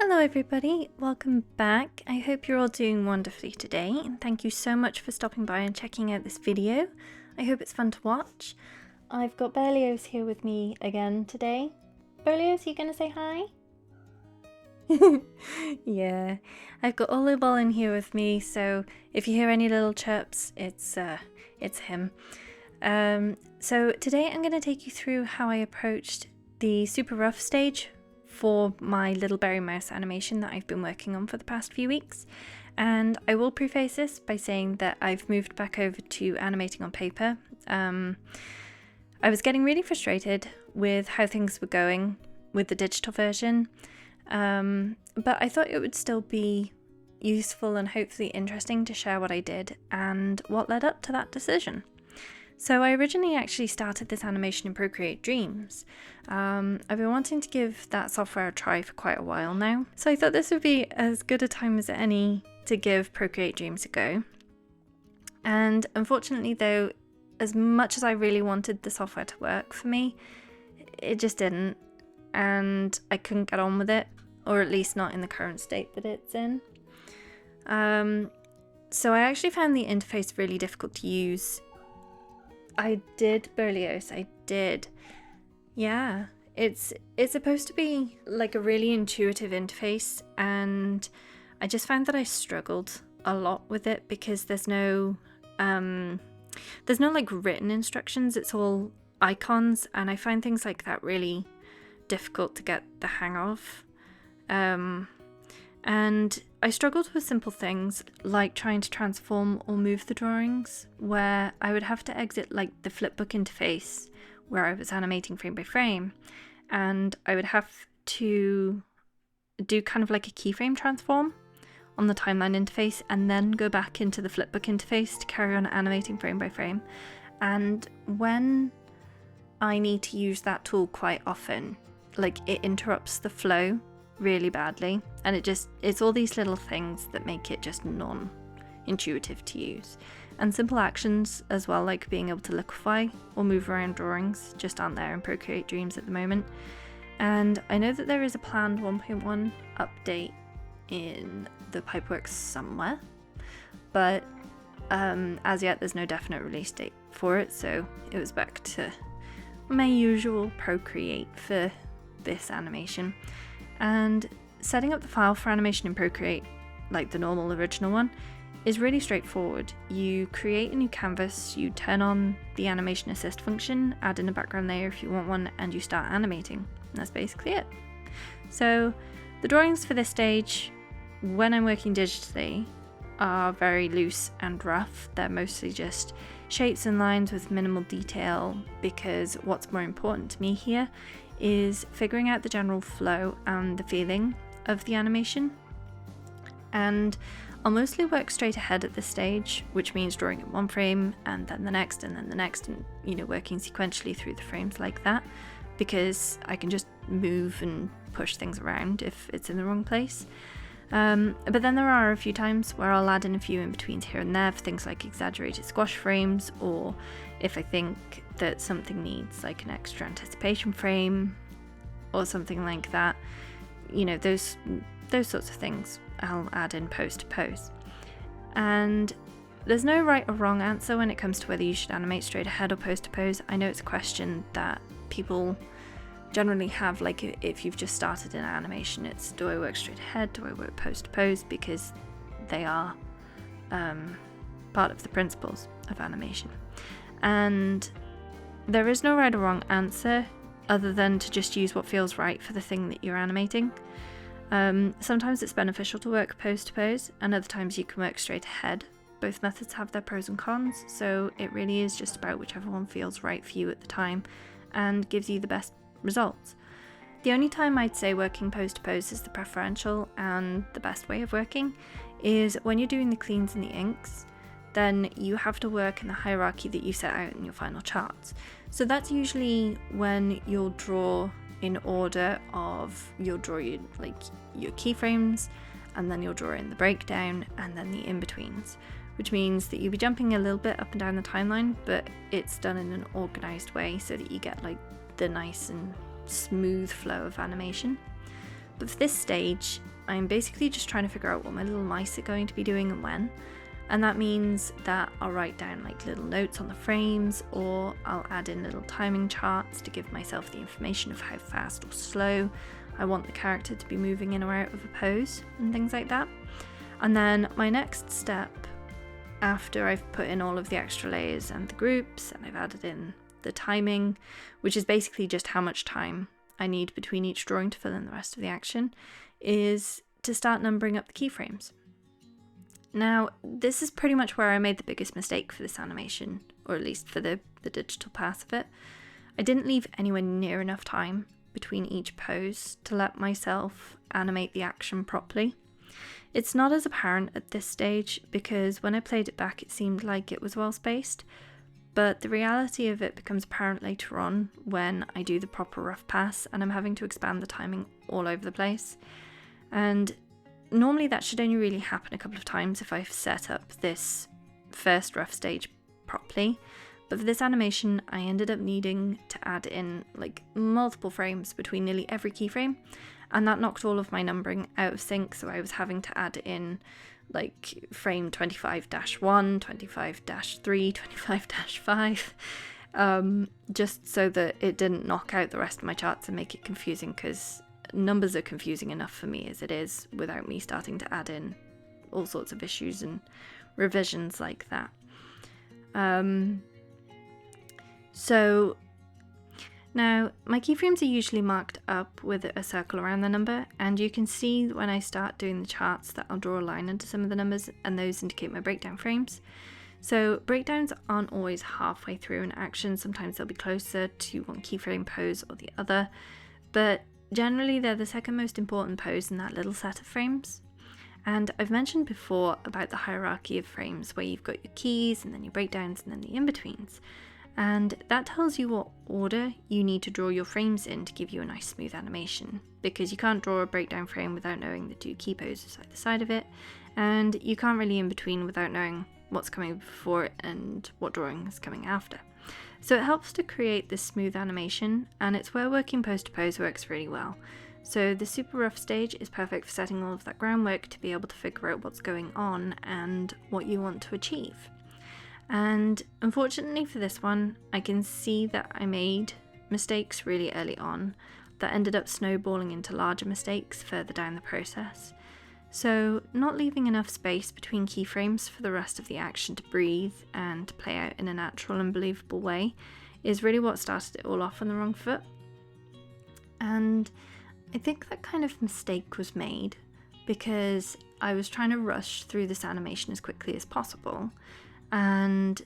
Hello everybody, welcome back. I hope you're all doing wonderfully today, and thank you so much for stopping by and checking out this video. I hope it's fun to watch. I've got Berlioz here with me again today. Berlioz, you gonna say hi? Yeah, I've got Olibol in here with me, so if you hear any little chirps, it's him. So today I'm gonna take you through how I approached the super rough stage for my little berry mouse animation that I've been working on for the past few weeks. And I will preface this by saying that I've moved back over to animating on paper. I was getting really frustrated with how things were going with the digital version, but I thought it would still be useful and hopefully interesting to share what I did and what led up to that decision. So I originally actually started this animation in Procreate Dreams. I've been wanting to give that software a try for quite a while now, so I thought this would be as good a time as any to give Procreate Dreams a go. And unfortunately though, as much as I really wanted the software to work for me, it just didn't, and I couldn't get on with it, or at least not in the current state that it's in. So I actually found the interface really difficult to use. I did, Berlioz, I did. Yeah, it's supposed to be like a really intuitive interface, and I just found that I struggled a lot with it because there's no like written instructions, it's all icons, and I find things like that really difficult to get the hang of. And I struggled with simple things like trying to transform or move the drawings, where I would have to exit like the flipbook interface where I was animating frame by frame, and I would have to do kind of like a keyframe transform on the timeline interface and then go back into the flipbook interface to carry on animating frame by frame. And when I need to use that tool quite often, like it interrupts the flow really badly, and it's all these little things that make it just non-intuitive to use. And simple actions as well, like being able to liquefy or move around drawings, just aren't there in Procreate Dreams at the moment. And I know that there is a planned 1.1 update in the Pipeworks somewhere, but as yet there's no definite release date for it, so it was back to my usual Procreate for this animation. And setting up the file for animation in Procreate, like the normal original one, is really straightforward. You create a new canvas, you turn on the animation assist function, add in a background layer if you want one, and you start animating. And that's basically it. So the drawings for this stage, when I'm working digitally, are very loose and rough. They're mostly just shapes and lines with minimal detail, because what's more important to me here is figuring out the general flow and the feeling of the animation. And I'll mostly work straight ahead at this stage, which means drawing in one frame and then the next and then the next, and working sequentially through the frames like that, because I can just move and push things around if it's in the wrong place. But then there are a few times where I'll add in a few in-betweens here and there for things like exaggerated squash frames, or if I think that something needs like an extra anticipation frame or something like that. Those sorts of things I'll add in post to pose. And there's no right or wrong answer when it comes to whether you should animate straight ahead or post to pose. I know it's a question that people generally have, like if you've just started an animation, it's do I work straight ahead, do I work post to pose, because they are part of the principles of animation. And there is no right or wrong answer other than to just use what feels right for the thing that you're animating. Sometimes it's beneficial to work post to pose, and other times you can work straight ahead. Both methods have their pros and cons, so it really is just about whichever one feels right for you at the time and gives you the best results. The only time I'd say working post to pose is the preferential and the best way of working is when you're doing the cleans and the inks. Then you have to work in the hierarchy that you set out in your final charts. So that's usually when you'll draw in order of, you'll draw your keyframes, and then you'll draw in the breakdown and then the in-betweens, which means that you'll be jumping a little bit up and down the timeline, but it's done in an organized way so that you get like the nice and smooth flow of animation. But for this stage, I'm basically just trying to figure out what my little mice are going to be doing and when. And that means that I'll write down like little notes on the frames, or I'll add in little timing charts to give myself the information of how fast or slow I want the character to be moving in or out of a pose and things like that. And then my next step, after I've put in all of the extra layers and the groups, and I've added in the timing, which is basically just how much time I need between each drawing to fill in the rest of the action, is to start numbering up the keyframes. Now, this is pretty much where I made the biggest mistake for this animation, or at least for the digital part of it. I didn't leave anywhere near enough time between each pose to let myself animate the action properly. It's not as apparent at this stage because when I played it back it seemed like it was well spaced, but the reality of it becomes apparent later on when I do the proper rough pass and I'm having to expand the timing all over the place. And normally that should only really happen a couple of times if I've set up this first rough stage properly. But for this animation, I ended up needing to add in like multiple frames between nearly every keyframe, and that knocked all of my numbering out of sync, so I was having to add in like frame 25-1, 25-3, 25-5, just so that it didn't knock out the rest of my charts and make it confusing, because numbers are confusing enough for me as it is without me starting to add in all sorts of issues and revisions like that. So now my keyframes are usually marked up with a circle around the number, and you can see when I start doing the charts that I'll draw a line under some of the numbers, and those indicate my breakdown frames. So breakdowns aren't always halfway through an action, sometimes they'll be closer to one keyframe pose or the other, but generally they're the second most important pose in that little set of frames. And I've mentioned before about the hierarchy of frames where you've got your keys and then your breakdowns and then the in-betweens. And that tells you what order you need to draw your frames in to give you a nice smooth animation, because you can't draw a breakdown frame without knowing the two key poses either side of it, and you can't really in between without knowing what's coming before it and what drawing is coming after. So it helps to create this smooth animation, and it's where working pose to pose works really well. So the super rough stage is perfect for setting all of that groundwork to be able to figure out what's going on and what you want to achieve. And unfortunately for this one, I can see that I made mistakes really early on that ended up snowballing into larger mistakes further down the process. So not leaving enough space between keyframes for the rest of the action to breathe and to play out in a natural and believable way is really what started it all off on the wrong foot. And I think that kind of mistake was made because I was trying to rush through this animation as quickly as possible. And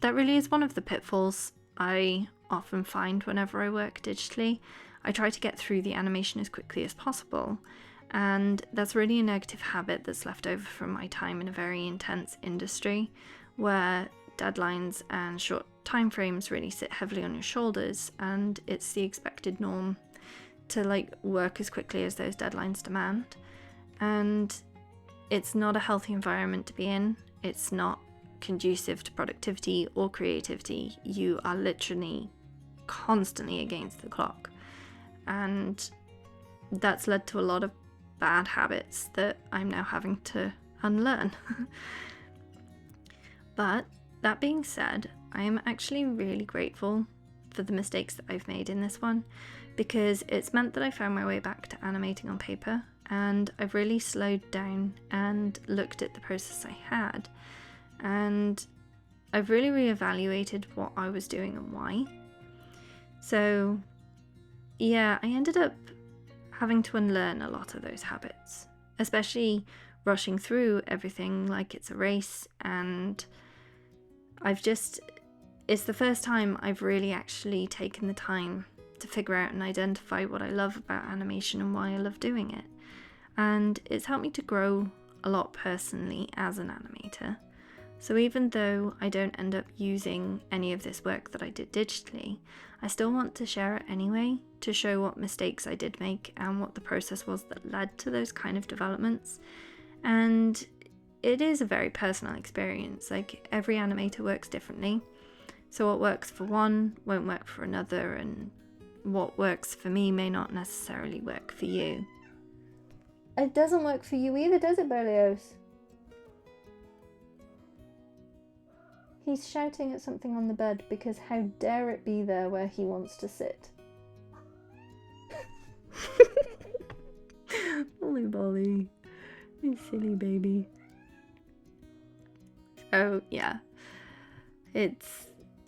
that really is one of the pitfalls I often find whenever I work digitally. I try to get through the animation as quickly as possible, and that's really a negative habit that's left over from my time in a very intense industry where deadlines and short time frames really sit heavily on your shoulders, and it's the expected norm to work as quickly as those deadlines demand. And it's not a healthy environment to be in. It's not conducive to productivity or creativity. You are literally constantly against the clock, and that's led to a lot of bad habits that I'm now having to unlearn. But that being said, I am actually really grateful for the mistakes that I've made in this one, because it's meant that I found my way back to animating on paper, and I've really slowed down and looked at the process I had. And I've really reevaluated what I was doing and why. So yeah, I ended up having to unlearn a lot of those habits, especially rushing through everything like it's a race. And it's the first time I've really actually taken the time to figure out and identify what I love about animation and why I love doing it. And it's helped me to grow a lot personally as an animator. So even though I don't end up using any of this work that I did digitally, I still want to share it anyway, to show what mistakes I did make and what the process was that led to those kind of developments. And it is a very personal experience. Every animator works differently. So what works for one won't work for another, and what works for me may not necessarily work for you. It doesn't work for you either, does it, Berlioz? He's shouting at something on the bed because how dare it be there where he wants to sit. Holy bolly. You silly baby. So yeah, it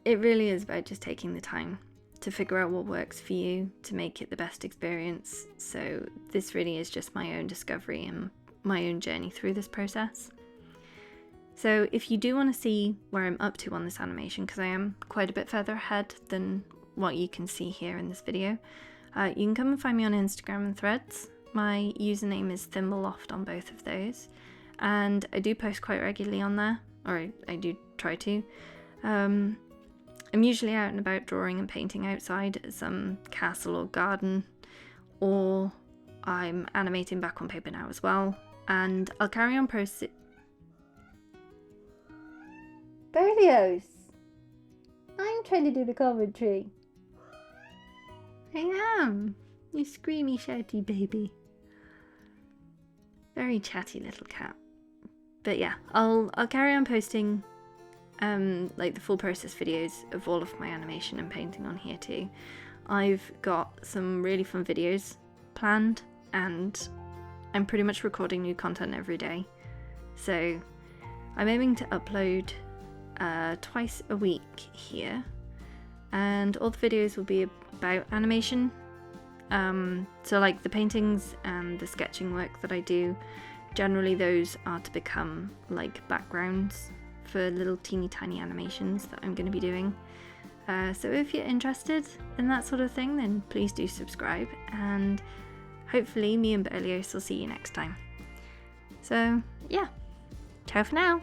really is about just taking the time to figure out what works for you to make it the best experience. So this really is just my own discovery and my own journey through this process. So if you do want to see where I'm up to on this animation, because I am quite a bit further ahead than what you can see here in this video, you can come and find me on Instagram and Threads. My username is Thimbleloft on both of those, and I do post quite regularly on there, or I do try to. I'm usually out and about drawing and painting outside at some castle or garden, or I'm animating back on paper now as well, and I'll carry on posting. Berlioz! I'm trying to do the commentary. I am. You screamy, shouty baby. Very chatty little cat. But yeah, I'll carry on posting like the full process videos of all of my animation and painting on here too. I've got some really fun videos planned, and I'm pretty much recording new content every day. So I'm aiming to upload twice a week here, and all the videos will be about animation. So like the paintings and the sketching work that I do, generally those are to become like backgrounds for little teeny tiny animations that I'm going to be doing. So if you're interested in that sort of thing, then please do subscribe, and hopefully me and Berlioz will see you next time. So yeah, ciao for now.